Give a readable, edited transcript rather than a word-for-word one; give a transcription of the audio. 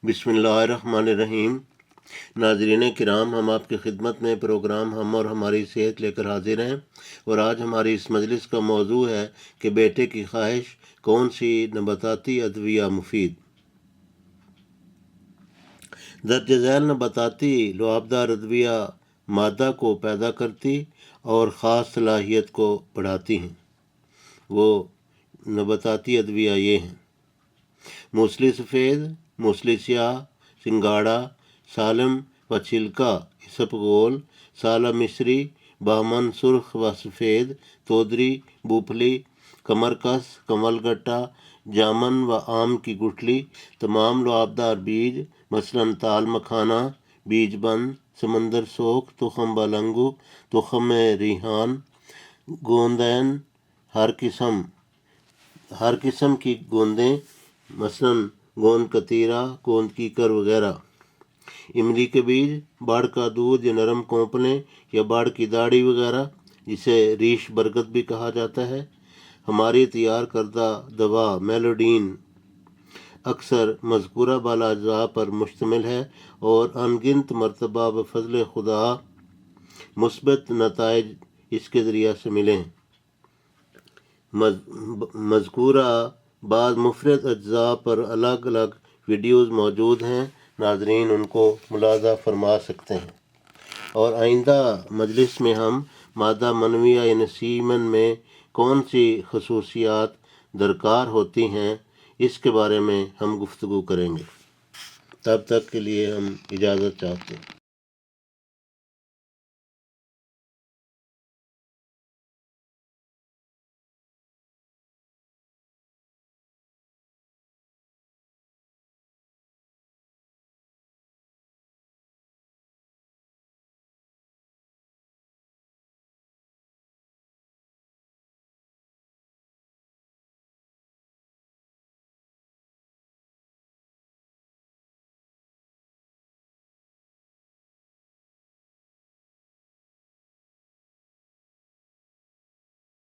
بسم اللہ الرحمن الرحیم۔ ناظرین کرام، ہم آپ کی خدمت میں پروگرام ہم اور ہماری صحت لے کر حاضر ہیں، اور آج ہماری اس مجلس کا موضوع ہے کہ بیٹے کی خواہش کون سی نباتاتی ادویہ مفید۔ درج ذیل نباتاتی لعابدار ادویہ مادہ کو پیدا کرتی اور خاص صلاحیت کو بڑھاتی ہیں۔ وہ نباتاتی ادویہ یہ ہیں: موسلی سفید، موسلی سیاہ، سنگاڑا، سالم و چھلکا، اسبگول، سالہ مصری، بہمن سرخ و سفید، تودری، بوپھلی، کمرکس، کمل گٹا، جامن و آم کی گٹھلی، تمام لعابدار بیج مثلاً تال مکھانا، بیج بند، سمندر سوک، تخم بالنگو، تخم ریحان، گوندین، ہر قسم کی گوندیں مثلاً گوند کتیرا، گوند کیکر وغیرہ، املی کے بیج، باڑ کا دودھ یا نرم کونپلیں یا باڑ کی داڑھی وغیرہ، جسے ریش برگد بھی کہا جاتا ہے۔ ہماری تیار کردہ دوا میلوڈین اکثر مذکورہ بالا اجزاء پر مشتمل ہے اور ان گنت مرتبہ بفضل خدا مثبت نتائج اس کے ذریعہ سے ملے ہیں۔ مذکورہ بعض مفرد اجزاء پر الگ الگ ویڈیوز موجود ہیں، ناظرین ان کو ملاحظہ فرما سکتے ہیں۔ اور آئندہ مجلس میں ہم مادہ منویہ یعنی سیمن میں کون سی خصوصیات درکار ہوتی ہیں، اس کے بارے میں ہم گفتگو کریں گے۔ تب تک کے لیے ہم اجازت چاہتے ہیں۔